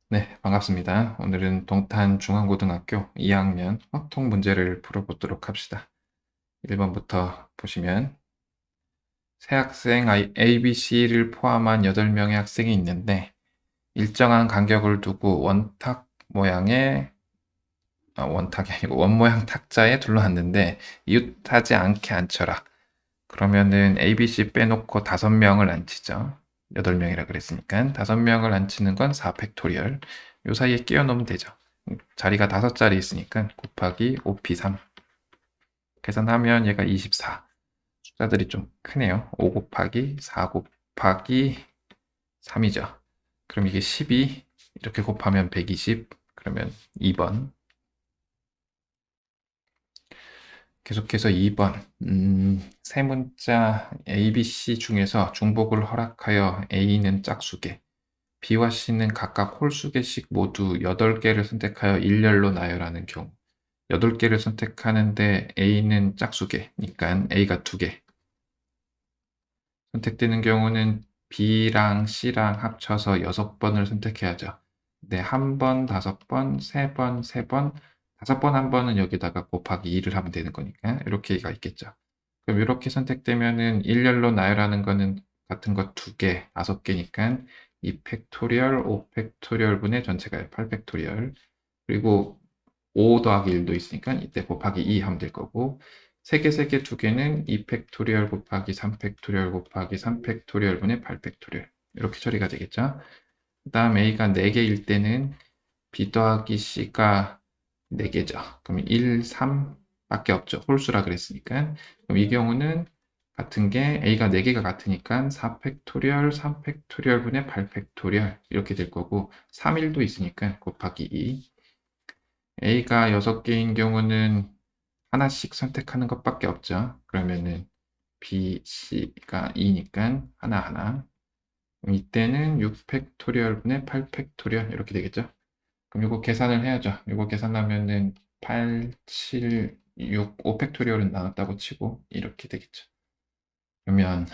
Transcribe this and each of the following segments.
네, 반갑습니다. 오늘은 동탄 중앙고등학교 2학년 확통 문제를 풀어보도록 합시다. 1번부터 보시면 새 학생 ABC를 포함한 8명의 학생이 있는데 일정한 간격을 두고 원탁이 아니고 원모양 탁자에 둘러앉는데 이웃하지 않게 앉혀라. 그러면은 ABC 빼놓고 5명을 앉히죠. 8명이라 그랬으니까 5명을 앉히는 건 4팩토리얼. 요 사이에 끼워 넣으면 되죠. 자리가 5자리 있으니까 곱하기 5p3 계산하면 얘가 24. 숫자들이 좀 크네요. 5 곱하기 4 곱하기 3이죠. 그럼 이게 12 이렇게 곱하면 120 그러면 2번. 계속해서 2번. 세 문자 ABC 중에서 중복을 허락하여 A는 짝수개, B와 C는 각각 홀수개씩 모두 8개를 선택하여 일렬로 나열하는 경우 8개를 선택하는데 A는 짝수개니까 A가 2개 선택되는 경우는 B랑 C랑 합쳐서 6번을 선택해야죠. 네, 한 번, 5번, 3번, 3번, 5번 한 번은 여기다가 곱하기 2를 하면 되는 거니까 이렇게가 있겠죠. 그럼 이렇게 선택되면은 일렬로 나열하는 거는 같은 거 2개, 5개니까 2팩토리얼, 5팩토리얼 분의 전체가 8팩토리얼 그리고 5 더하기 1도 있으니까 이때 곱하기 2 하면 될 거고 3개, 3개, 2개는 2팩토리얼 곱하기 3팩토리얼 곱하기 3팩토리얼 분의 8팩토리얼 이렇게 처리가 되겠죠. 그 다음 A가 4개일 때는 B 더하기 C가 4개죠. 그럼 1, 3 밖에 없죠. 홀수라 그랬으니까. 그럼 이 경우는 같은 게 A가 4개가 같으니까 4팩토리얼, 3팩토리얼 분의 8팩토리얼 이렇게 될 거고 3, 1도 있으니까 곱하기 2 A가 6개인 경우는 하나씩 선택하는 것밖에 없죠. 그러면은 B, C가 2니까 하나하나. 이때는 6팩토리얼 분의 8팩토리얼 이렇게 되겠죠. 그럼 이거 계산을 해야죠. 이거 계산하면은 8, 7, 6, 5팩토리얼은 나눴다고 치고 이렇게 되겠죠. 그러면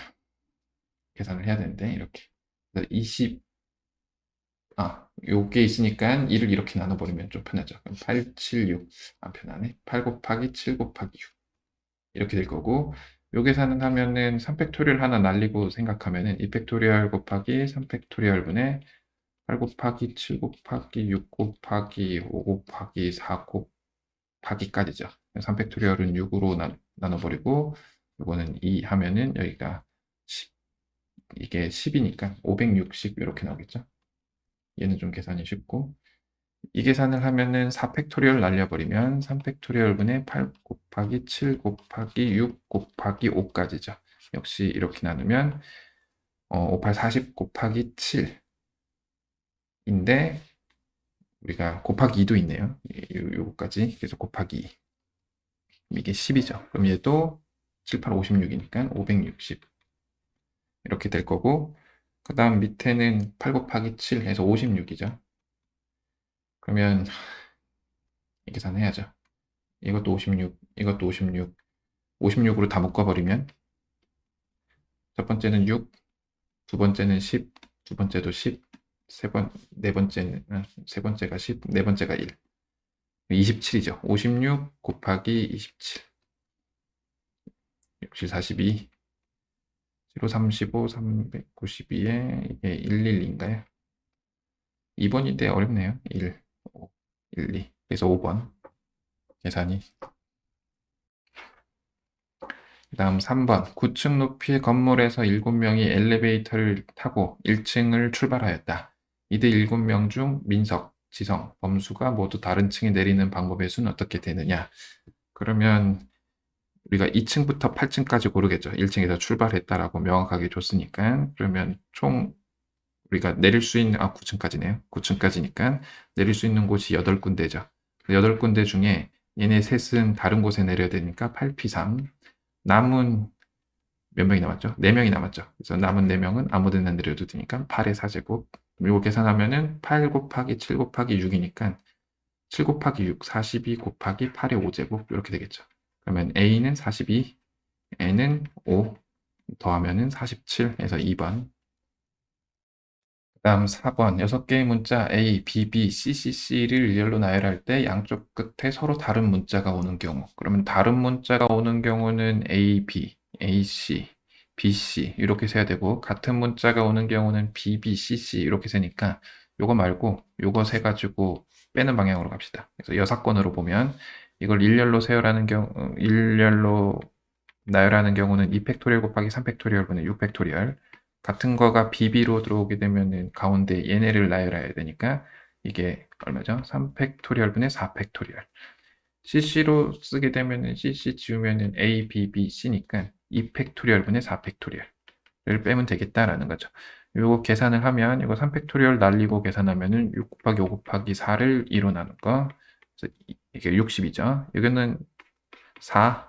계산을 해야 되는데 이렇게 20, 요게 있으니까 2를 이렇게 나눠버리면 좀 편하죠. 그럼 8, 7, 6. 안 편하네. 8 곱하기 7 곱하기 6. 이렇게 될 거고, 요 계산은 하면은 3팩토리얼 하나 날리고 생각하면은 2팩토리얼 곱하기 3팩토리얼 분의 8 곱하기 7 곱하기 6 곱하기 5 곱하기 4 곱하기까지죠. 3팩토리얼은 6으로 나눠버리고, 요거는 2 하면은 여기가 10, 이게 10이니까 560 이렇게 나오겠죠. 얘는 좀 계산이 쉽고, 이 계산을 하면은 4팩토리얼 날려버리면 3팩토리얼 분의 8 곱하기 7 곱하기 6 곱하기 5까지죠. 역시 이렇게 나누면 5, 8, 40 곱하기 7인데 우리가 곱하기 2도 있네요. 요거까지 그래서 곱하기 2. 이게 10이죠. 그럼 얘도 7, 8, 56이니까 560 이렇게 될 거고 그 다음 밑에는 8 곱하기 7 해서 56이죠. 그러면 이 계산해야죠. 이것도 56, 이것도 56, 56으로 다 묶어버리면 첫 번째는 6, 두 번째는 10, 두 번째도 10, 세 번째가 10, 네 번째가 1. 27이죠. 56 곱하기 27. 역시 42. 0, 35, 392에 이게 112인가요? 2번인데 어렵네요. 1, 5, 1, 2. 그래서 5번 계산이. 그 다음 3번. 9층 높이의 건물에서 7명이 엘리베이터를 타고 1층을 출발하였다. 이들 7명 중 민석, 지성, 범수가 모두 다른 층에 내리는 방법의 수는 어떻게 되느냐? 그러면 우리가 2층부터 8층까지 고르겠죠. 1층에서 출발했다라고 명확하게 줬으니까. 그러면 총 우리가 내릴 수 있는, 9층까지네요. 9층까지니까 내릴 수 있는 곳이 8군데죠. 8군데 중에 얘네 셋은 다른 곳에 내려야 되니까 8P3. 남은 몇 명이 남았죠? 4명이 남았죠. 그래서 남은 4명은 아무 데나 내려도 되니까 8의 4제곱. 이거 계산하면은 8 곱하기 7 곱하기 6이니까 7 곱하기 6, 42 곱하기 8의 5제곱 이렇게 되겠죠. 그러면 A는 42, N은 5 더하면은 47 해서 2번. 그다음 4번 6개의 문자 A, B, B, C, C, C를 일렬로 나열할 때 양쪽 끝에 서로 다른 문자가 오는 경우. 그러면 다른 문자가 오는 경우는 A, B, A, C, B, C 이렇게 세야 되고 같은 문자가 오는 경우는 B, B, C, C 이렇게 세니까 요거 말고 요거 세 가지고 빼는 방향으로 갑시다. 그래서 여사건으로 보면 이걸 일렬로 나열하는 경우는 2 팩토리얼 곱하기 3 팩토리얼 분의 6 팩토리얼. 같은 거가 BB로 들어오게 되면은 가운데 얘네를 나열해야 되니까 이게 얼마죠? 3 팩토리얼 분의 4 팩토리얼. CC로 쓰게 되면은 CC 지우면은 A, B, B, C니까 2 팩토리얼 분의 4 팩토리얼을 빼면 되겠다라는 거죠. 요거 계산을 하면 이거 3 팩토리얼 날리고 계산하면은 6 곱하기 5 곱하기 4를 2로 나눈 거. 그래서 이게 60이죠. 이거는 4,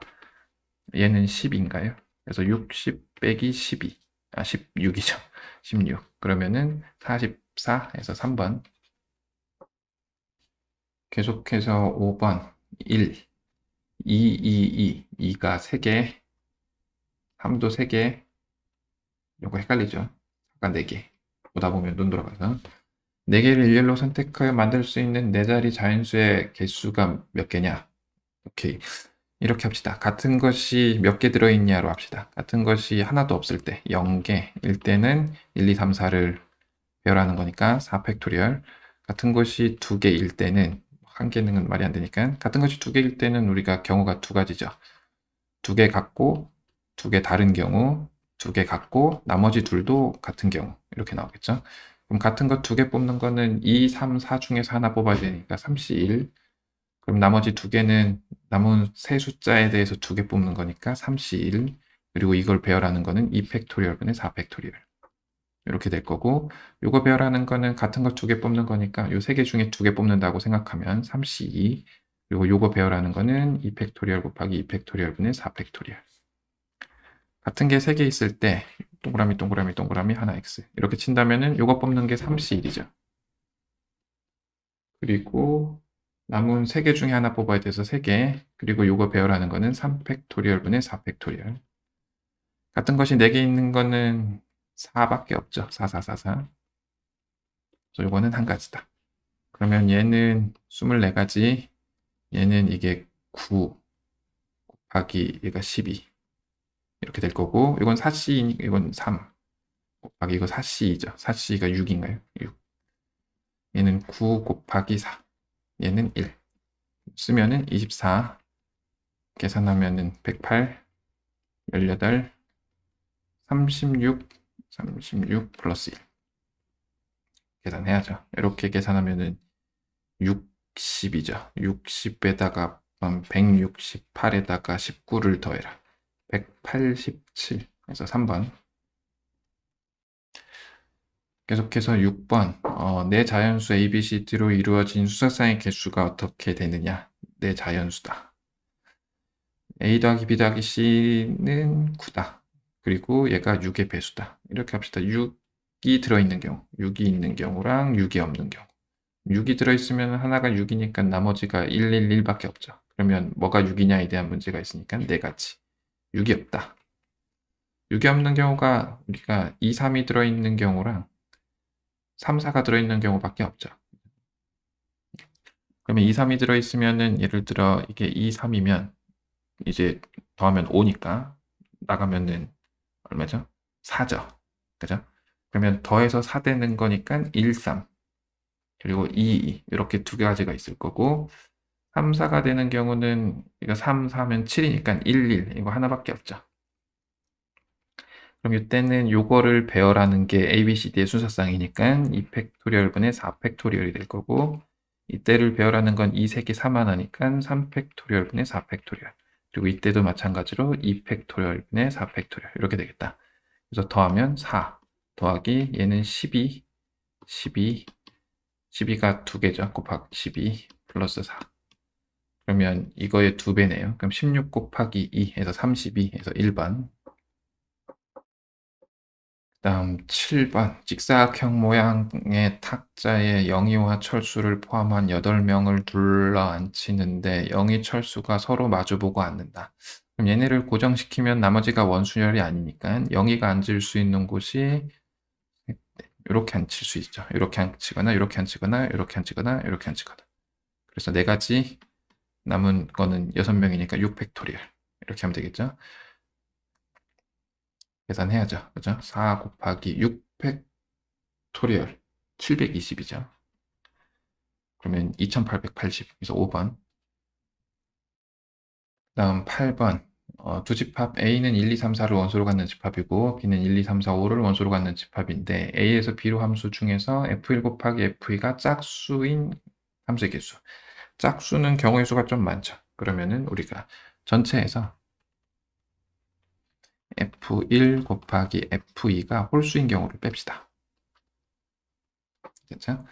얘는 10인가요? 그래서 60 빼기 12, 16이죠. 16. 그러면은 44에서 3번. 계속해서 5번. 1, 2, 2, 2. 2가 3개, 3도 3개. 요거 헷갈리죠? 아까 4개. 보다 보면 눈 돌아가서. 4개를 일렬로 선택하여 만들 수 있는 4자리 자연수의 개수가 몇 개냐? 오케이. 이렇게 합시다. 같은 것이 몇 개 들어있냐로 합시다. 같은 것이 하나도 없을 때 0개일 때는 1, 2, 3, 4를 배열하는 거니까 4 팩토리얼. 같은 것이 2개일 때는 한 개는 말이 안 되니까 같은 것이 2개일 때는 우리가 경우가 두 가지죠. 2개 같고 2개 다른 경우, 2개 같고 나머지 둘도 같은 경우 이렇게 나오겠죠. 그럼 같은 것 2개 뽑는 거는 2, 3, 4 중에서 하나 뽑아야 되니까 3C1. 그럼 나머지 2개는 남은 세 숫자에 대해서 2개 뽑는 거니까 3C1. 그리고 이걸 배열하는 거는 2 팩토리얼 분의 4 팩토리얼. 이렇게 될 거고, 요거 배열하는 거는 같은 거 2개 뽑는 거니까 요 3개 중에 2개 뽑는다고 생각하면 3C2. 그리고 요거 배열하는 거는 2 팩토리얼 곱하기 2 팩토리얼 분의 4 팩토리얼. 같은 게 3개 있을 때 동그라미 동그라미 동그라미 하나 X 이렇게 친다면은 요거 뽑는 게 3C1이죠. 그리고 남은 3개 중에 하나 뽑아야 돼서 3개. 그리고 요거 배열하는 거는 3 팩토리얼 분의 4 팩토리얼. 같은 것이 4개 있는 거는 4밖에 없죠. 4, 4, 4, 4. 그래서 요거는 한 가지다. 그러면 얘는 24가지, 얘는 이게 9 곱하기 얘가 12 이렇게 될 거고, 이건 4C, 이건 3 곱하기 이거 4C이죠. 4C가 6인가요? 6. 얘는 9 곱하기 4, 얘는 1. 쓰면은 24, 계산하면은 108, 18, 36 플러스 1. 계산해야죠. 이렇게 계산하면은 60이죠. 60에다가 168에다가 19를 더해라. 187. 그래서 3번. 계속해서 6번. 내 자연수 A, B, C, D로 이루어진 수석상의 개수가 어떻게 되느냐? 내 자연수다. A 더하기 B 더하기 C는 9다. 그리고 얘가 6의 배수다. 이렇게 합시다. 6이 들어있는 경우, 6이 있는 경우랑 6이 없는 경우. 6이 들어있으면 하나가 6이니까 나머지가 111밖에 없죠. 그러면 뭐가 6이냐에 대한 문제가 있으니까 4가지. 6이 없다. 6이 없는 경우가 우리가 2, 3이 들어있는 경우랑 3, 4가 들어있는 경우밖에 없죠. 그러면 2, 3이 들어있으면은 예를 들어 이게 2, 3이면 이제 더하면 5니까 나가면은 얼마죠? 4죠. 그죠? 그러면 더해서 4 되는 거니까 1, 3 그리고 2, 2 이렇게 두 가지가 있을 거고 3, 4가 되는 경우는 이거 3, 4면 7이니까 1, 1 이거 하나밖에 없죠. 그럼 이때는 요거를 배열하는 게 A, B, C, D의 순서상이니까 2 팩토리얼 분의 4 팩토리얼이 될 거고 이때를 배열하는 건 이 색이 4만 하니까 3 팩토리얼 분의 4 팩토리얼 그리고 이때도 마찬가지로 2 팩토리얼 분의 4 팩토리얼 이렇게 되겠다. 그래서 더하면 4 더하기 얘는 12 12가 2개죠. 곱하기 12 플러스 4 그러면 이거의 2배네요. 그럼 16 곱하기 2에서 32에서 1번 다음 7번 직사각형 모양의 탁자에 영희와 철수를 포함한 8명을 둘러앉히는데 영희, 철수가 서로 마주보고 앉는다. 그럼 얘네를 고정시키면 나머지가 원수열이 아니니까 영희가 앉을 수 있는 곳이 요렇게 안 칠 수 있죠. 요렇게 안 치거나 요렇게 안 치거나 요렇게 안 치거나 요렇게 안 치거나. 그래서 4가지 남은 거는 6명이니까 6팩토리얼 이렇게 하면 되겠죠. 계산해야죠. 그죠? 4 곱하기 6팩토리얼 720이죠. 그러면 2880. 그래서 5번. 다음 8번. 두 집합 A는 1, 2, 3, 4를 원소로 갖는 집합이고 B는 1, 2, 3, 4, 5를 원소로 갖는 집합인데 A에서 B로 함수 중에서 F1 곱하기 F2가 짝수인 함수의 개수. 짝수는 경우의 수가 좀 많죠. 그러면은 우리가 전체에서 F1 곱하기 F2가 홀수인 경우를 뺍시다. 됐죠?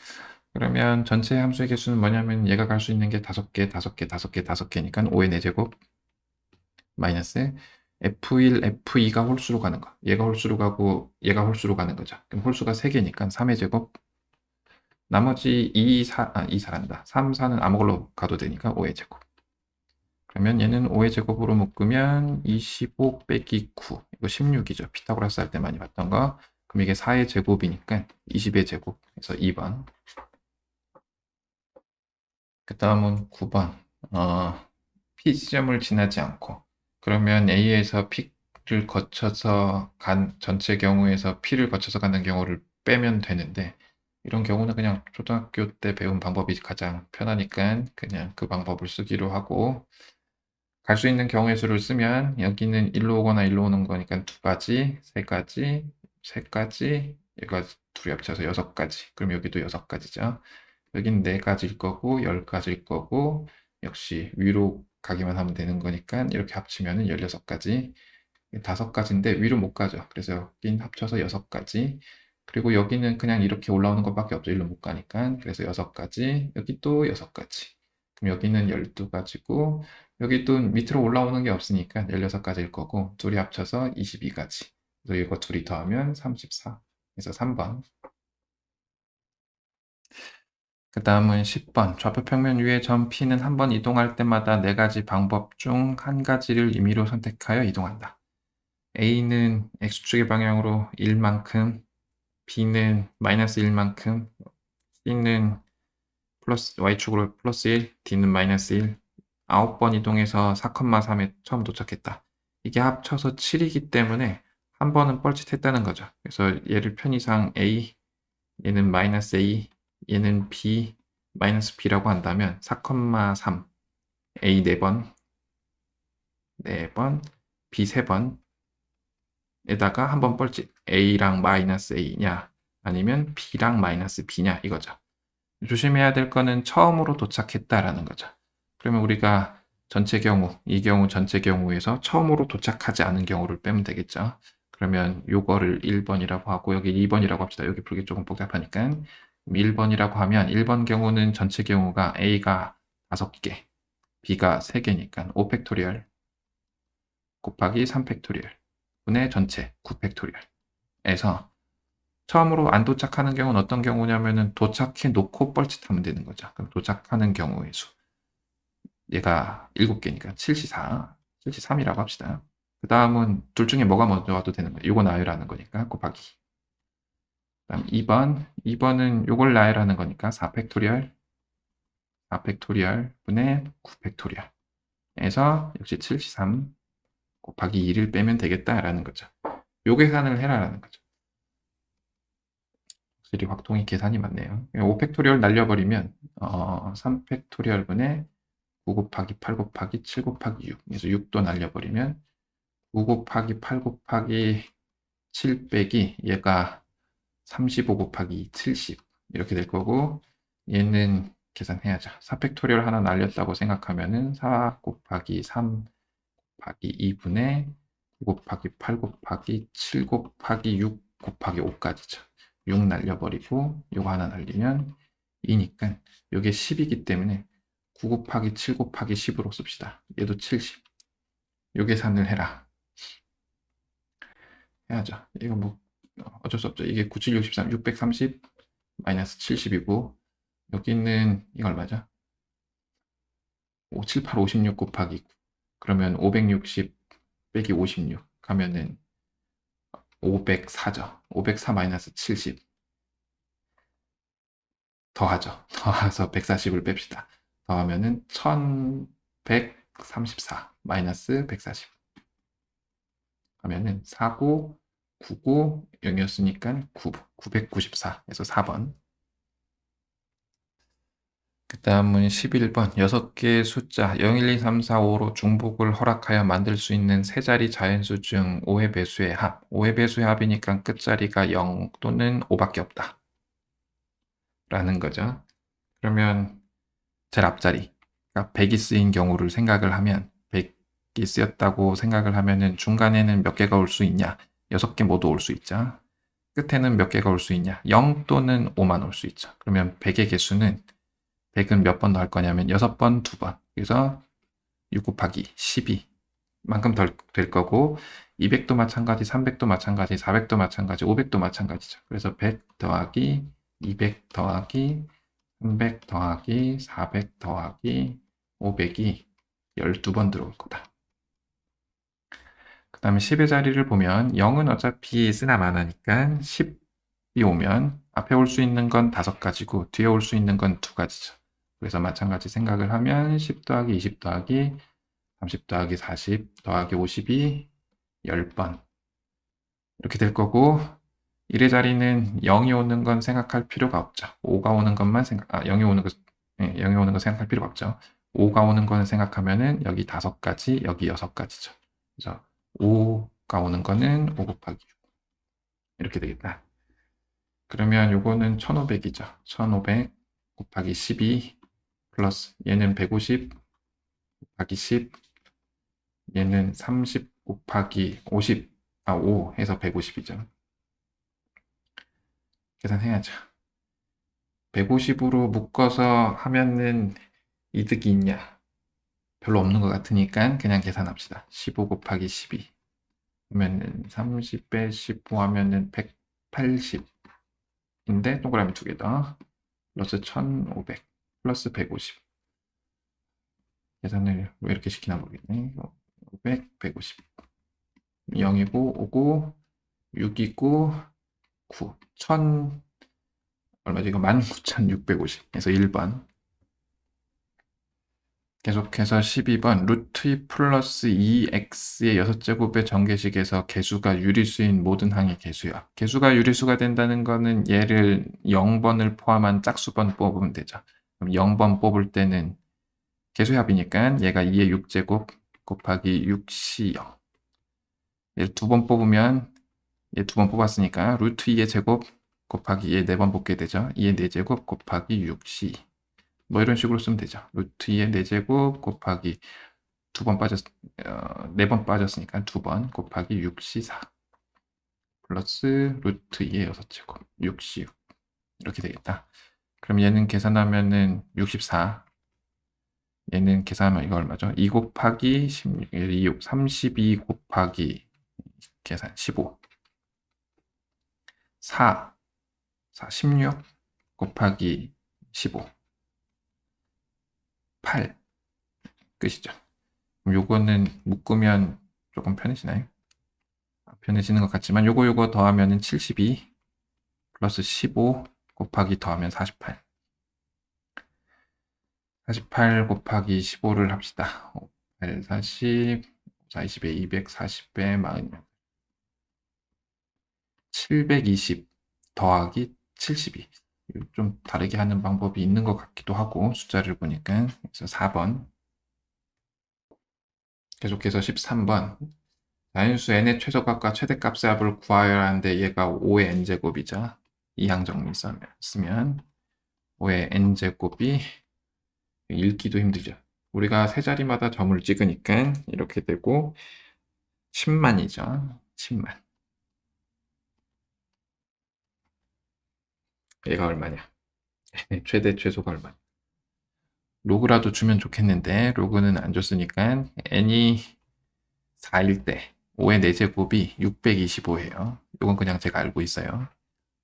그러면 전체 함수의 개수는 뭐냐면 얘가 갈 수 있는 게 5개, 5개, 5개, 5개니까 5의 4제곱 마이너스 F1, F2가 홀수로 가는 거. 얘가 홀수로 가고 얘가 홀수로 가는 거죠. 그럼 홀수가 3개니까 3의 제곱 나머지 2, 4, 2사란다. 3, 4는 아무 걸로 가도 되니까 5의 제곱. 그러면 얘는 5의 제곱으로 묶으면 25 빼기 9. 이거 16이죠. 피타고라스 할 때 많이 봤던 거. 그럼 이게 4의 제곱이니까 20의 제곱. 그래서 2번. 그 다음은 9번. P 지점을 지나지 않고. 그러면 A에서 P를 거쳐서 전체 경우에서 P를 거쳐서 가는 경우를 빼면 되는데, 이런 경우는 그냥 초등학교 때 배운 방법이 가장 편하니까 그냥 그 방법을 쓰기로 하고, 갈 수 있는 경우의 수를 쓰면 여기는 1로 오거나 1로 오는 거니까 2가지, 3가지, 3가지, 얘가 둘이 합쳐서 6가지. 그럼 여기도 6가지죠. 여긴 4가지일 거고 10가지일 거고 역시 위로 가기만 하면 되는 거니까 이렇게 합치면 16가지. 5가지인데 위로 못 가죠. 그래서 여긴 합쳐서 6가지. 그리고 여기는 그냥 이렇게 올라오는 것밖에 없죠. 일로 못 가니까. 그래서 6가지, 여기 또 6가지. 그럼 여기는 12가지고 여기 또 밑으로 올라오는 게 없으니까 16가지일 거고 둘이 합쳐서 22가지. 그래서 이거 둘이 더하면 34. 그래서 3번. 그 다음은 10번. 좌표 평면 위의 점 P는 한 번 이동할 때마다 4가지 방법 중 한 가지를 임의로 선택하여 이동한다. A는 X축의 방향으로 1만큼, B는 마이너스 1만큼, C는 플러스 Y축으로 플러스 1, D는 마이너스 1. 9번 이동해서 4,3에 처음 도착했다. 이게 합쳐서 7이기 때문에 한 번은 뻘짓했다는 거죠. 그래서 얘를 편의상 A, 얘는 마이너스 A, 얘는 B, 마이너스 B라고 한다면 4,3, A 4번, 4번, B 3번 에다가 한 번 뻘짓 A랑 마이너스 A냐 아니면 B랑 마이너스 B냐 이거죠. 조심해야 될 거는 처음으로 도착했다라는 거죠. 그러면 우리가 전체 경우, 이 경우 전체 경우에서 처음으로 도착하지 않은 경우를 빼면 되겠죠. 그러면 요거를 1번이라고 하고 여기 2번이라고 합시다. 여기 풀기 조금 복잡하니까 1번이라고 하면 1번 경우는 전체 경우가 A가 5개, B가 3개니까 5팩토리얼 곱하기 3팩토리얼 분의 전체 9팩토리얼에서 처음으로 안 도착하는 경우는 어떤 경우냐면은 도착해 놓고 뻘짓하면 되는 거죠. 그럼 도착하는 경우의 수. 얘가 7개니까 7시4, 7시3이라고 합시다. 그 다음은 둘 중에 뭐가 먼저 와도 되는 거예요. 요거 나열하는 거니까 곱하기. 그 다음 2번. 2번은 요걸 나열하는 거니까 4팩토리얼, 4팩토리얼 분의 9팩토리얼. 에서 역시 7시3 곱하기 2를 빼면 되겠다라는 거죠. 요 계산을 해라라는 거죠. 확실히 확통이 계산이 맞네요. 5팩토리얼 날려버리면 3팩토리얼 분의 9 곱하기 8 곱하기 7 곱하기 6. 그래서 6도 날려버리면 9 곱하기 8 곱하기 7 빼기 얘가 35 곱하기 70 이렇게 될 거고 얘는 계산해야죠. 4팩토리얼 하나 날렸다고 생각하면은 4 곱하기 3 곱하기 2분의 9 곱하기 8 곱하기 7 곱하기 6 곱하기 5까지죠. 6 날려버리고 요거 하나 날리면 2니까 요게 10이기 때문에 9 곱하기 7 곱하기 10으로 씁시다. 얘도 70. 요 계산을 해라. 해야죠. 이거 뭐 어쩔 수 없죠. 이게 9, 7, 63, 630 마이너스 70이고 여기는 이거 얼마죠? 5, 7, 8, 56 곱하기 9. 그러면 560 빼기 56 가면은 504죠. 504 마이너스 70. 더하죠. 더해서 140을 뺍시다. 더하면은 1134 마이너스 140 하면은 49, 99, 0이었으니까 994에서 4번. 그 다음은 11번 6개의 숫자 0, 1, 2, 3, 4, 5로 중복을 허락하여 만들 수 있는 세 자리 자연수 중 5의 배수의 합. 5의 배수의 합이니까 끝자리가 0 또는 5밖에 없다 라는 거죠. 그러면 제일 앞자리가 100이 쓰인 경우를 생각을 하면 100이 쓰였다고 생각을 하면은 중간에는 몇 개가 올 수 있냐? 6개 모두 올 수 있죠. 끝에는 몇 개가 올 수 있냐? 0 또는 5만 올 수 있죠. 그러면 100의 개수는 100은 몇 번 더 할 거냐면 6번, 2번. 그래서 6 곱하기 12만큼 더 될 거고 200도 마찬가지, 300도 마찬가지, 400도 마찬가지, 500도 마찬가지죠. 그래서 100 더하기 200 더하기 300 더하기 400 더하기 500이 12번 들어올 거다. 그 다음에 10의 자리를 보면 0은 어차피 쓰나 마나니까 10이 오면 앞에 올 수 있는 건 5가지고 뒤에 올 수 있는 건 2가지죠. 그래서 마찬가지 생각을 하면 10 더하기 20 더하기 30 더하기 40 더하기 50이 10번 이렇게 될 거고 1의 자리는 0이 오는 건 생각할 필요가 없죠. 5가 오는 것만 0이 오는 거, 0이 오는 거 생각할 필요가 없죠. 5가 오는 거는 생각하면은 여기 5가지, 여기 6가지죠. 그래서 5가 오는 거는 5 곱하기 6 이렇게 되겠다. 그러면 요거는 1500이죠. 1500 곱하기 12 플러스 얘는 150 곱하기 10 얘는 30 곱하기 50 5 해서 150이죠. 계산해야죠. 150으로 묶어서 하면은 이득이 있냐? 별로 없는 것 같으니까 그냥 계산합시다. 15 곱하기 12 그러면은 30 빼 15 하면은 180인데 동그라미 2개 더 플러스 1500 플러스 150 계산을 왜 이렇게 시키나 모르겠네. 500, 150 0이고 5고 6이고 9 1000 얼마죠? 이거 19,650에서 1번 계속해서 12번 루트 2 플러스 2x의 6제곱의 정계식에서 개수가 유리수인 모든 항의 개수야. 개수가 유리수가 된다는 거는 얘를 0번을 포함한 짝수번 뽑으면 되죠. 그럼 0번 뽑을 때는 개수합이니까 얘가 2의 6제곱 곱하기 6시 0. 얘 2번 뽑으면 얘 2번 뽑았으니까 루트 2의 제곱 곱하기 얘 4번 뽑게 되죠. 2의 4제곱 곱하기 6시 뭐 이런 식으로 쓰면 되죠. 루트 2의 4제곱 곱하기 4번 빠졌으니까 2번 곱하기 6C4 플러스 루트 2의 6제곱 6C6 이렇게 되겠다. 그럼 얘는 계산하면은 64 얘는 계산하면 이거 얼마죠? 2 곱하기 16, 32 곱하기 계산 15 4 16 곱하기 15 8 끝이죠. 그럼 요거는 묶으면 조금 편해지나요? 편해지는 것 같지만 요거 더하면은 72 플러스 15 곱하기 더하면 48 48 곱하기 15를 합시다. 8, 40, 40에 240에 40 720 더하기 72 좀 다르게 하는 방법이 있는 것 같기도 하고 숫자를 보니까 그래서 4번 계속해서 13번 자연수 n의 최소값과 최대값의 합을 구하여야 하는데 얘가 5의 n제곱이죠. 이항 정리 쓰면 5의 n제곱이 읽기도 힘들죠. 우리가 세 자리마다 점을 찍으니까 이렇게 되고 10만이죠. 10만. 얘가 얼마냐? 최대 최소가 얼마냐? 로그라도 주면 좋겠는데 로그는 안 줬으니까 n이 4일 때 5의 4제곱이 625예요. 이건 그냥 제가 알고 있어요.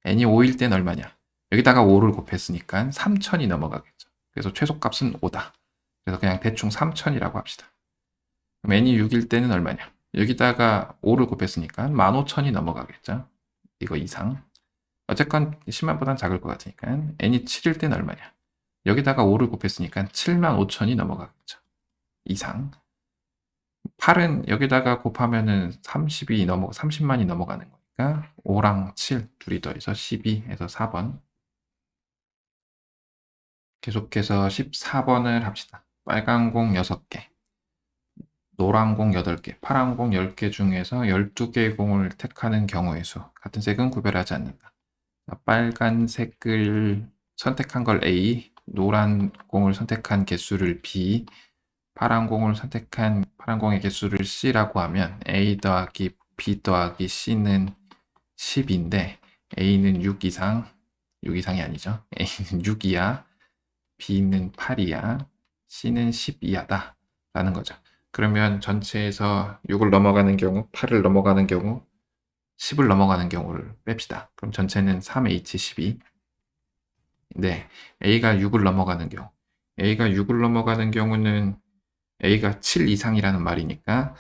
n이 5일 때는 얼마냐? 여기다가 5를 곱했으니까 3000이 넘어가겠죠. 그래서 최소값은 5다. 그래서 그냥 대충 3000이라고 합시다. 그럼 n이 6일 때는 얼마냐? 여기다가 5를 곱했으니까 15,000이 넘어가겠죠. 이거 이상. 어쨌건 10만보단 작을 것 같으니까 n이 7일 때는 얼마냐? 여기다가 5를 곱했으니까 75,000이 넘어가겠죠. 이상. 8은 여기다가 곱하면은 30만이 넘어가는 거니까 5랑 7 둘이 더해서 12에서 4번. 계속해서 14번을 합시다. 빨간 공 6개, 노란 공 8개, 파란 공 10개 중에서 12개의 공을 택하는 경우의 수. 같은 색은 구별하지 않는다. 빨간색을 선택한 걸 A, 노란 공을 선택한 개수를 B, 파란 공을 선택한 파란 공의 개수를 C라고 하면 A 더하기 B 더하기 C는 10인데 A는 6 이상, 6 이상이 아니죠. A는 6 이하, B는 8 이하, C는 10 이하다 라는 거죠. 그러면 전체에서 6을 넘어가는 경우, 8을 넘어가는 경우, 10을 넘어가는 경우를 뺍시다. 그럼 전체는 3H12. 네, A가 6을 넘어가는 경우. A가 6을 넘어가는 경우는 A가 7 이상이라는 말이니까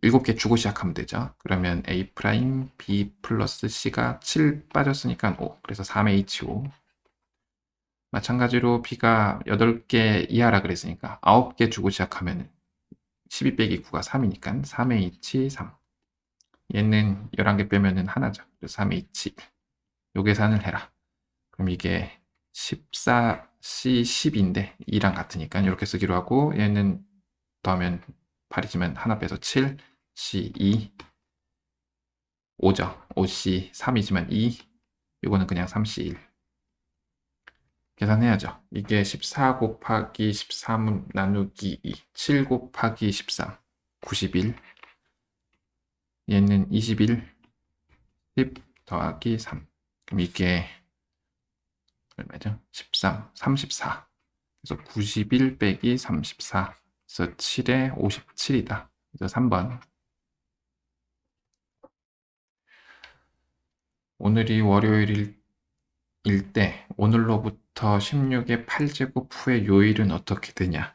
7개 주고 시작하면 되죠. 그러면 A 프라임 B 플러스 C가 7 빠졌으니까 5. 그래서 3H5. 마찬가지로 B가 8개 이하라 그랬으니까 9개 주고 시작하면 12 빼기 9가 3이니까 3H3. 얘는 11개 빼면은 하나죠. 그래서 3H1. 요 계산을 해라. 그럼 이게 14C 10인데 2랑 같으니까 이렇게 쓰기로 하고 얘는 더하면 8이지만 하나 빼서 7 C 2 5죠. 5C 3이지만 2 이거는 그냥 3C 1 계산해야죠. 이게 14 곱하기 13 나누기 2 7 곱하기 13 91 얘는 21 10 더하기 3 그럼 이게 얼마죠? 13 34 그래서 91 빼기 34 그래서 7에 57이다. 그래서 3번. 오늘이 월요일일 때 오늘로부터 16의 8제곱 후의 요일은 어떻게 되냐?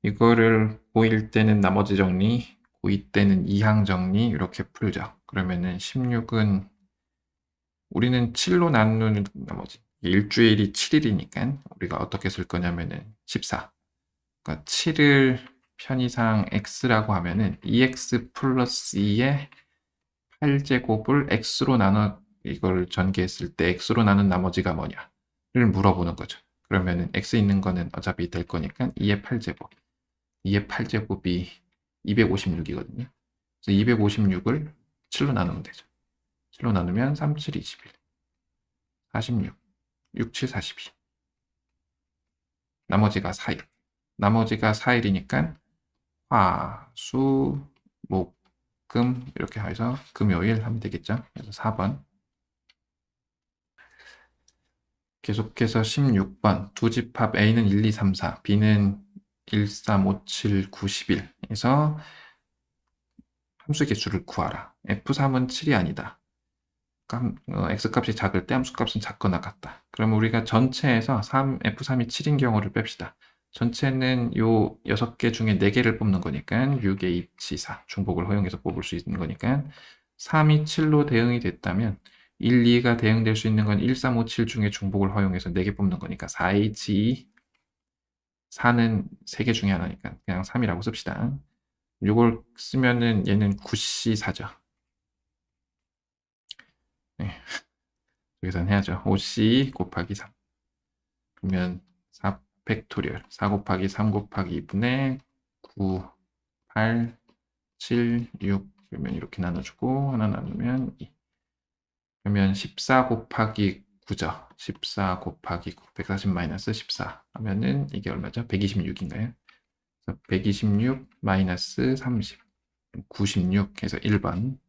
이거를 고1 때는 나머지 정리, 고2 때는 이항 정리 이렇게 풀죠. 그러면은 16은 우리는 7로 나누는 나머지 일주일이 7일이니까 우리가 어떻게 쓸 거냐면은 14. 그러니까 7을 편의상 x라고 하면은 2x 플러스 2의 8제곱을 x로 나눠 이걸 전개했을 때 x로 나눈 나머지가 뭐냐를 물어보는 거죠. 그러면은 x 있는 거는 어차피 될 거니까 2의 8제곱. 2의 8제곱이 256이거든요. 그래서 256을 7로 나누면 되죠. 7로 나누면 3, 7, 21. 46. 6, 7, 42. 나머지가 4일. 나머지가 4일이니까 화, 수, 목, 금 이렇게 해서 금요일 하면 되겠죠. 그래서 4번. 계속해서 16번 두 집합 A는 1, 2, 3, 4, B는 1, 3, 5, 7, 9, 11에서 함수 개수를 구하라. F3은 7이 아니다. X값이 작을 때 함수값은 작거나 같다. 그럼 우리가 전체에서 F3이 7인 경우를 뺍시다. 전체는 요 6개 중에 4개를 뽑는 거니까 6의 입지사 중복을 허용해서 뽑을 수 있는 거니까 3이 7로 대응이 됐다면 1, 2가 대응될 수 있는 건 1, 3, 5, 7 중에 중복을 허용해서 4개 뽑는 거니까 4H2 4는 3개 중에 하나니까 그냥 3이라고 씁시다. 이걸 쓰면은 얘는 9C4죠. 네. 계산해야죠. 5C 곱하기 3. 그러면 4 팩토리얼 4 곱하기 3 곱하기 2분의 9, 8, 7, 6 그러면 이렇게 나눠주고 하나 나누면 2. 그러면 14 곱하기 9죠. 14 곱하기 9, 140 마이너스 14 하면은 이게 얼마죠? 126인가요? 126 마이너스 30, 96 해서 1번.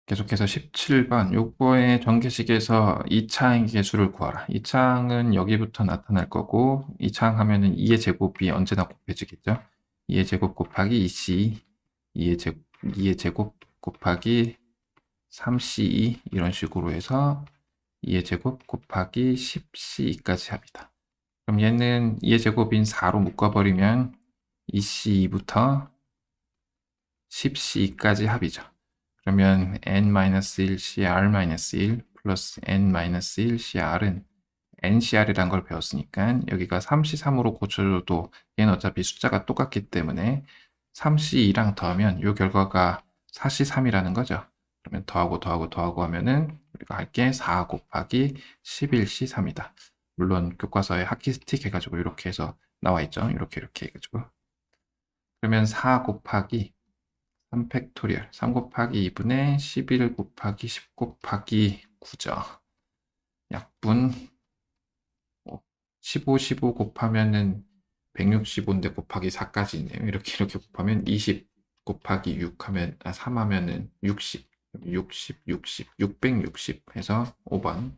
계속해서 17번 요거의 전개식에서 2차항의 개수를 구하라. 2차항은 여기부터 나타날 거고 2차항 하면은 2의 제곱이 언제나 곱해지겠죠. 2의 제곱 곱하기 2c 2의 제곱 곱하기 3c2 이런 식으로 해서 2의 제곱 곱하기 10c2까지 합니다. 그럼 얘는 2의 제곱인 4로 묶어버리면 2c2부터 10c2까지 합이죠. 그러면 n-1 cr-1 플러스 n-1 cr은 ncr이란 걸 배웠으니까 여기가 3c3으로 고쳐줘도 얘는 어차피 숫자가 똑같기 때문에 3c2랑 더하면 이 결과가 4c3이라는 거죠. 그러면 더하고 하면은 우리가 할 게 4 곱하기 11c3이다. 물론 교과서에 하키 스틱 해가지고 이렇게 해서 나와 있죠. 이렇게 해가지고. 그러면 4 곱하기 3 팩토리얼 3 곱하기 2분의 11 곱하기 10 곱하기 9죠. 약분 15 곱하면은 165인데 곱하기 4까지 있네요. 이렇게 곱하면 20 곱하기 6 하면 3 하면은 60 660 해서 5번.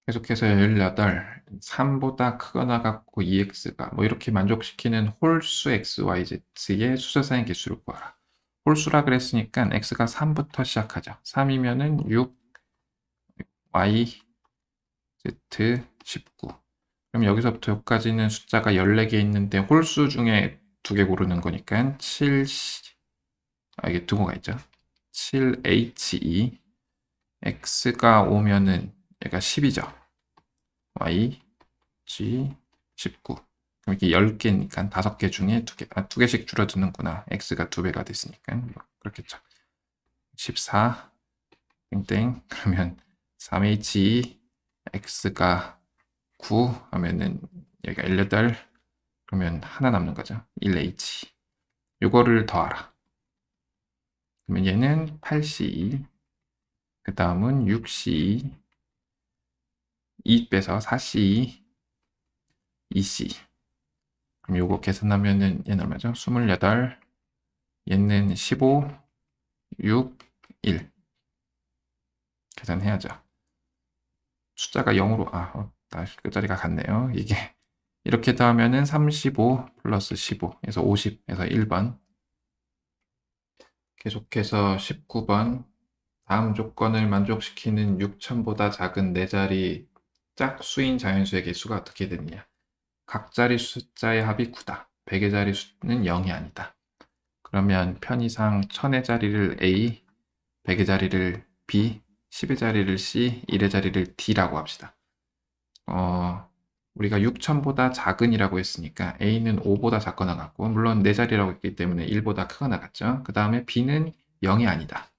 계속해서 18 3보다 크거나 같고 2x가 뭐 이렇게 만족시키는 홀수 xyz의 수서사인 개수를 구하라. 홀수라 그랬으니까 x가 3부터 시작하죠. 3이면은 6 y z 19. 그럼 여기서부터 여기까지는 숫자가 14개 있는데 홀수 중에 2개 고르는 거니까 7 이게 두고가 있죠. 7he x가 오면은 얘가 10이죠. y g 19. 그럼 이게 10개니까 5개 중에 2개, 2개씩 줄어드는구나. x가 2배가 됐으니까 뭐 그렇겠죠. 14 땡땡 그러면 3he x가 9 하면은 여기가 18 그러면 하나 남는 거죠. 1h 요거를 더하라. 그러면 얘는 8c2 그 다음은 6c2 2 빼서 4c2 2c 그럼 요거 계산하면은 얘는 얼마죠? 28 얘는 15 6 1 계산해야죠. 숫자가 0으로 다시 끝자리가 같네요. 이게 이렇게 더하면은 35 플러스 15 해서 50 해서 1번. 계속해서 19번 다음 조건을 만족시키는 6천보다 작은 4자리 짝수인 자연수의 개수가 어떻게 되느냐. 각자리 숫자의 합이 9다. 100의 자리 수는 0이 아니다. 그러면 편의상 1000의 자리를 A, 100의 자리를 B, 10의 자리를 C, 1의 자리를 D라고 합시다. 우리가 6천보다 작은이라고 했으니까 A는 5보다 작거나 같고 물론 4자리라고 했기 때문에 1보다 크거나 같죠. 그 다음에 B는 0이 아니다.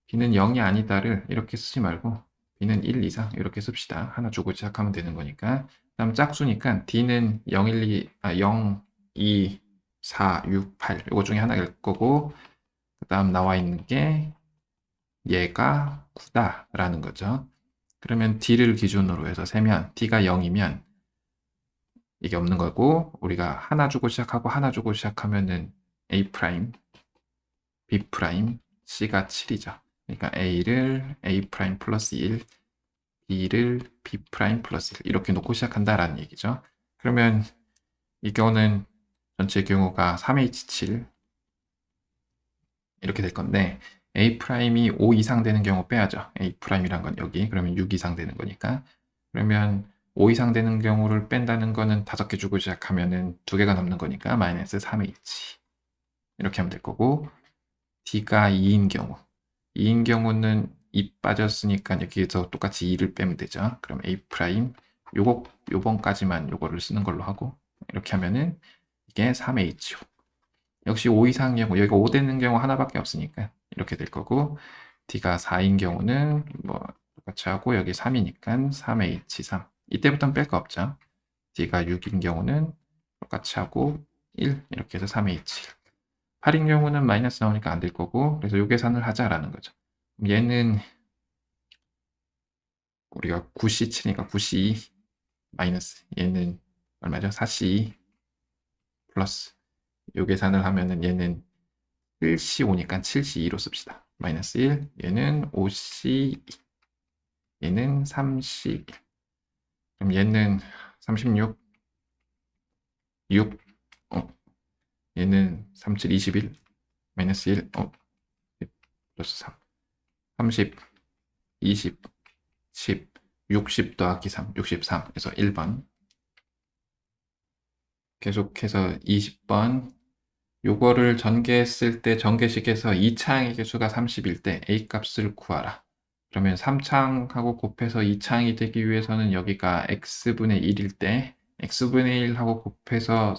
B는 0이 아니다를 이렇게 쓰지 말고 B는 1 이상 이렇게 씁시다. 하나 주고 시작하면 되는 거니까. 다음 짝수니까 D는 0, 1, 2, 0, 2, 4, 6, 8 이거 중에 하나일 거고 그 다음 나와 있는 게 얘가 9다 라는 거죠. 그러면 D를 기준으로 해서 세면 D가 0이면 이게 없는 거고 우리가 하나 주고 시작하고 하나 주고 시작하면은 A', B', C가 7이죠. 그러니까 A를 A' 플러스 1, B를 B' 플러스 1 이렇게 놓고 시작한다라는 얘기죠. 그러면 이 경우는 전체 경우가 3H7 이렇게 될 건데 A'이 5 이상 되는 경우 빼야죠. A'이란 건 여기 그러면 6 이상 되는 거니까 그러면 5 이상 되는 경우를 뺀다는 거는 5개 주고 시작하면은 2개가 남는 거니까 마이너스 3H 이렇게 하면 될 거고 D가 2인 경우 2인 경우는 2 빠졌으니까 여기에서 똑같이 2를 빼면 되죠. 그럼 A' 요번까지만 요거를 쓰는 걸로 하고 이렇게 하면은 이게 3H 역시 5 이상 경우 여기가 5 되는 경우 하나밖에 없으니까 이렇게 될 거고 D가 4인 경우는 뭐 똑같이 하고 여기 3이니까 3H3 이때부터는 뺄 거 없죠. D가 6인 경우는 똑같이 하고 1 이렇게 해서 3H 8인 경우는 마이너스 나오니까 안 될 거고 그래서 요 계산을 하자라는 거죠. 얘는 우리가 9C7이니까 9C2 마이너스 얘는 얼마죠? 4C2 플러스 요 계산을 하면은 얘는 7C5니까 7C2로 씁시다. 마이너스 1 얘는 5C2 얘는 3C1 그럼 얘는 36 6 얘는 37 21 마이너스 1 플러스 3 30 20 10 60 더하기 3 63 그래서 1번 계속해서 20번 요거를 전개했을 때 전개식에서 2차항의 개수가 30일 때 A 값을 구하라. 그러면 3차항하고 곱해서 2차항이 되기 위해서는 여기가 x분의 1일 때 x분의 1하고 곱해서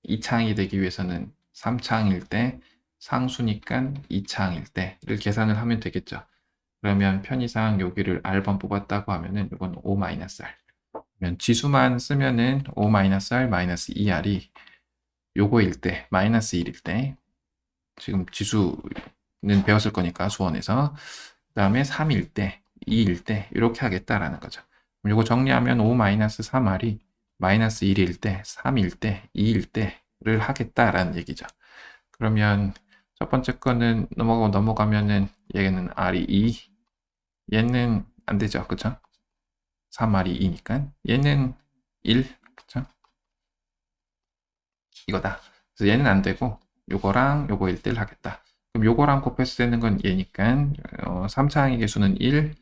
2차항이 되기 위해서는 3차항일 때 상수니까 2차항일 때를 계산을 하면 되겠죠. 그러면 편의상 여기를 R번 뽑았다고 하면은 이건 5-R. 그러면 지수만 쓰면은 5-R 마이너스 2R이 요거일 때 마이너스 1일 때 지금 지수는 배웠을 거니까 수원에서 그 다음에 3일 때 2일 때 이렇게 하겠다라는 거죠. 그럼 요거 정리하면 5-3R이 마이너스 1일 때 3일 때 2일 때를 하겠다라는 얘기죠. 그러면 첫 번째 거는 넘어가면은 얘는 R이 2 얘는 안 되죠. 그쵸? 3R이 2니까 얘는 1 그쵸? 이거다. 그래서 얘는 안 되고 요거랑 요거 1대1 하겠다. 그럼 요거랑 곱해서 되는 건 얘니까 3차항의 개수는 1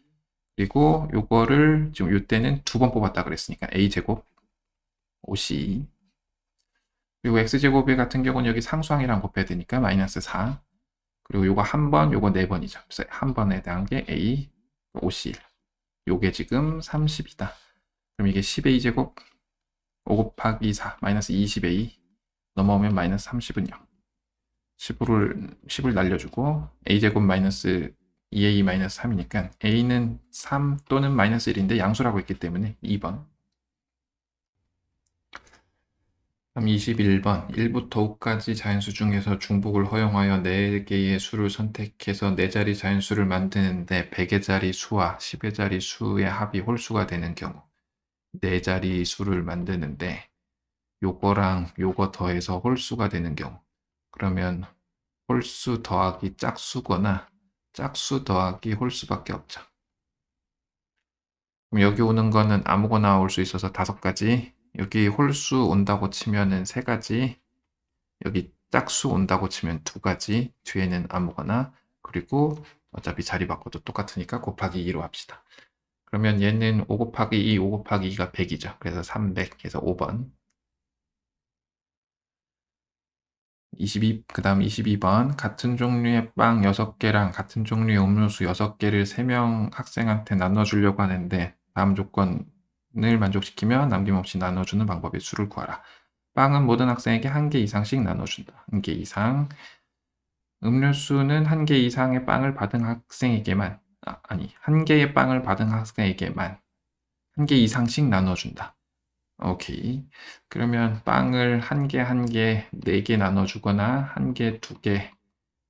그리고 요거를 지금 요때는 두 번 뽑았다 그랬으니까 a제곱 5c 그리고 x제곱의 같은 경우는 여기 상수항이랑 곱해야 되니까 마이너스 4 그리고 요거 한 번, 요거 네 번이죠. 그래서 한 번에 대한 게 a 5c1 요게 지금 30이다. 그럼 이게 10a제곱 5 곱하기 4 마이너스 20a 넘어오면 마이너스 30은 0 10을 날려주고 a제곱 마이너스 2a 마이너스 3이니까 a는 3 또는 마이너스 1인데 양수라고 했기 때문에 2번. 그럼 21번 1부터 5까지 자연수 중에서 중복을 허용하여 4개의 수를 선택해서 4자리 자연수를 만드는데 100의 자리 수와 10의 자리 수의 합이 홀수가 되는 경우 4자리 수를 만드는데 요거랑 요거 더해서 홀수가 되는 경우 그러면 홀수 더하기 짝수거나 짝수 더하기 홀수밖에 없죠. 그럼 여기 오는 거는 아무거나 올 수 있어서 5가지, 여기 홀수 온다고 치면은 3가지, 여기 짝수 온다고 치면 2가지, 뒤에는 아무거나, 그리고 어차피 자리 바꿔도 똑같으니까 곱하기 2로 합시다. 그러면 얘는 5 곱하기 2, 5 곱하기 2가 100이죠. 그래서 300해서 5번. 그 다음 22번 같은 종류의 빵 6개랑 같은 종류의 음료수 6개를 3명 학생한테 나눠주려고 하는데 다음 조건을 만족시키면 남김없이 나눠주는 방법의 수를 구하라. 빵은 모든 학생에게 1개 이상씩 나눠준다. 1개 이상. 음료수는 1개 이상의 빵을 받은 학생에게만 1개의 빵을 받은 학생에게만 1개 이상씩 나눠준다. 오케이. 그러면 빵을 1개, 1개, 4개 나눠주거나 1개, 2개,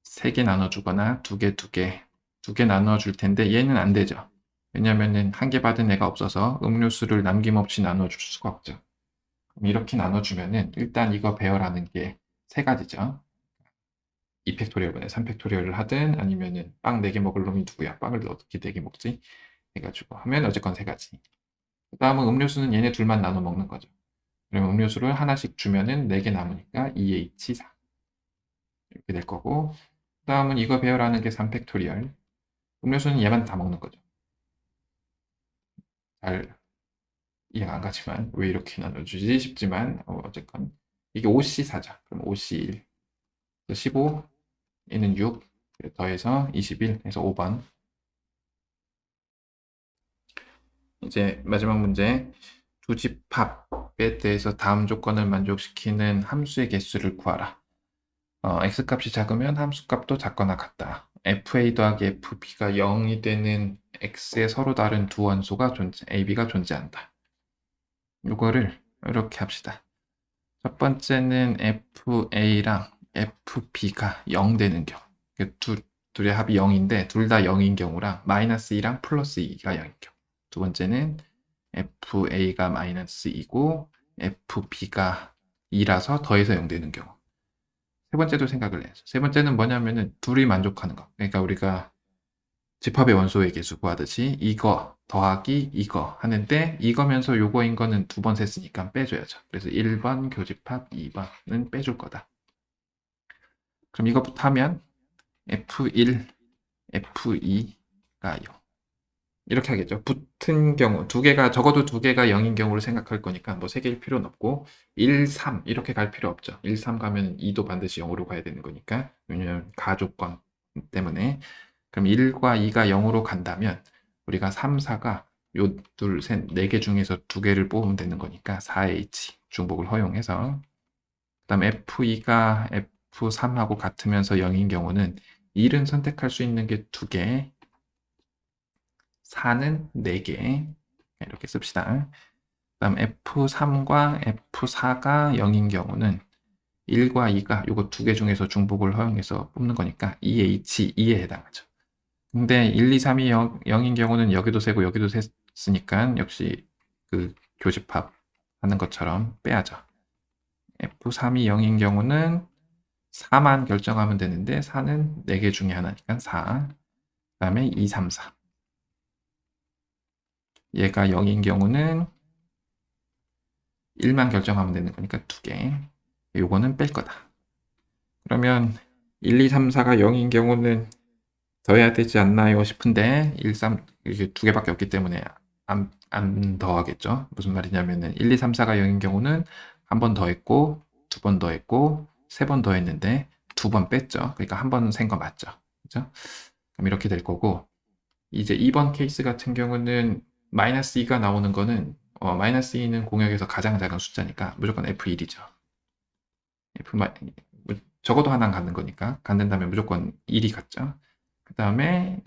3개 나눠주거나 2개, 2개, 2개 나눠줄 텐데 얘는 안 되죠. 왜냐면은 1개 받은 애가 없어서 음료수를 남김없이 나눠줄 수가 없죠. 그럼 이렇게 나눠주면은 일단 이거 배열하는 게 3가지죠. 2팩토리얼분에 3팩토리얼을 하든 아니면은 빵 4개 먹을 놈이 누구야? 빵을 어떻게 4개 먹지? 해가지고 하면 어쨌건 3가지. 그 다음은 음료수는 얘네 둘만 나눠 먹는 거죠. 그러면 음료수를 하나씩 주면은 4개 남으니까 2H4 이렇게 될 거고 그 다음은 이거 배열하는 게 3팩토리얼 음료수는 얘만 다 먹는 거죠. 잘 이해가 안 가지만 왜 이렇게 나눠주지 싶지만 어쨌건 이게 5C4죠. 그럼 5C1 15 얘는 6 더해서 21 해서 5번 이제 마지막 문제 두 집합에 대해서 다음 조건을 만족시키는 함수의 개수를 구하라. x값이 작으면 함수값도 작거나 같다. fa 더하기 fb가 0이 되는 x의 서로 다른 두 원소가 ab가 존재한다. 이거를 이렇게 합시다. 첫 번째는 fa랑 fb가 0 되는 경우 둘의 합이 0인데 둘 다 0인 경우랑 마이너스 2랑 플러스 2가 0인 경우 두 번째는 fa가 마이너스 2고 fb가 2라서 더해서 0 되는 경우 세 번째도 생각을 해야죠. 세 번째는 뭐냐면은 둘이 만족하는 거. 그러니까 우리가 집합의 원소의 개수 구하듯이 이거 더하기 이거 하는데 이거면서 요거인 거는 2번 셌으니까 빼줘야죠. 그래서 1번 교집합 2번은 빼줄 거다. 그럼 이것부터 하면 F1, F2가 0. 이렇게 하겠죠. 붙은 경우 두 개가 적어도 두 개가 0인 경우를 생각할 거니까 뭐 세 개일 필요는 없고 1, 3 이렇게 갈 필요 없죠. 1, 3 가면 2도 반드시 0으로 가야 되는 거니까. 왜냐면 가조건 때문에. 그럼 1과 2가 0으로 간다면 우리가 3, 4가 요 둘, 셋, 네 개 중에서 두 개를 뽑으면 되는 거니까 4H 중복을 허용해서 그다음 F2가 F3하고 같으면서 0인 경우는 1은 선택할 수 있는 게 두 개, 4는 4개 이렇게 씁시다. 그다음 F3과 F4가 0인 경우는 1과 2가 요거 두 개 중에서 중복을 허용해서 뽑는 거니까 EH2에 해당하죠. 근데 1, 2, 3이 0인 경우는 여기도 세고 여기도 셌으니까 역시 그 교집합 하는 것처럼 빼야죠. F3이 0인 경우는 4만 결정하면 되는데 4는 4개 중에 하나니까 4. 그 다음에 2, 3, 4. 얘가 0인 경우는 1만 결정하면 되는 거니까 2개. 요거는 뺄 거다. 그러면 1, 2, 3, 4가 0인 경우는 더해야 되지 않나요 싶은데 1, 3 이게 두 개밖에 없기 때문에 안 더하겠죠. 무슨 말이냐면은 1, 2, 3, 4가 0인 경우는 한 번 더했고 두 번 더했고 세 번 더했는데 두 번 뺐죠. 그러니까 한 번 센 거 맞죠. 그죠? 그럼 이렇게 될 거고 이제 2번 케이스 같은 경우는 마이너스 2가 나오는 거는 마이너스 2는 공역에서 가장 작은 숫자니까 무조건 F1이죠. F 적어도 하나 갖는 거니까 갖는다면 무조건 1이 같죠. 그 다음에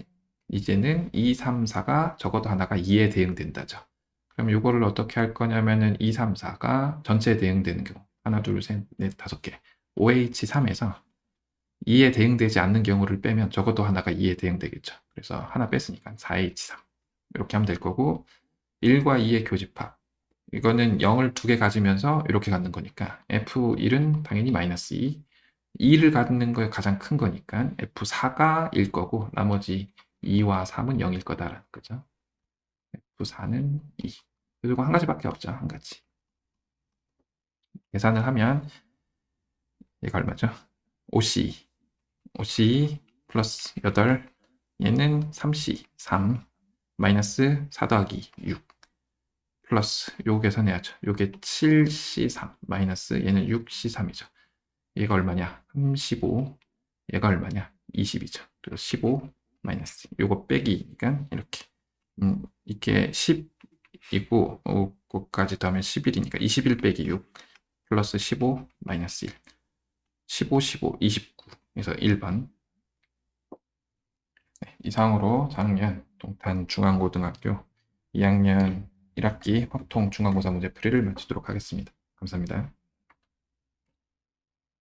이제는 2, 3, 4가 적어도 하나가 2에 대응된다죠. 그럼 이거를 어떻게 할 거냐면은 2, 3, 4가 전체에 대응되는 경우 하나, 둘, 셋, 넷, 다섯 개 OH3에서 2에 대응되지 않는 경우를 빼면 적어도 하나가 2에 대응되겠죠. 그래서 하나 뺐으니까 4H3 이렇게 하면 될 거고 1과 2의 교집합 이거는 0을 두 개 가지면서 이렇게 갖는 거니까 F1은 당연히 마이너스 2 2를 갖는 거에 가장 큰 거니까 F4가 1 거고 나머지 2와 3은 0일 거다라는 거죠. F4는 2. 그리고 한 가지밖에 없죠. 한 가지. 계산을 하면 얘가 얼마죠? 5C. 5C 플러스 8 얘는 3C 3 마이너스 4 더하기 6 플러스 요거 계산해야죠. 요게 7C3 마이너스 얘는 6C3이죠. 얘가 얼마냐? 35 얘가 얼마냐? 20이죠. 그래서 15 마이너스 요거 빼기니까 이렇게 이게 10이고 요거까지 더하면 11이니까 21 빼기 6 플러스 15 마이너스 1 15, 15, 29 그래서 1번 이상으로 작년 동탄 중앙고등학교 2학년 1학기 확통 중간고사 문제풀이를 마치도록 하겠습니다. 감사합니다.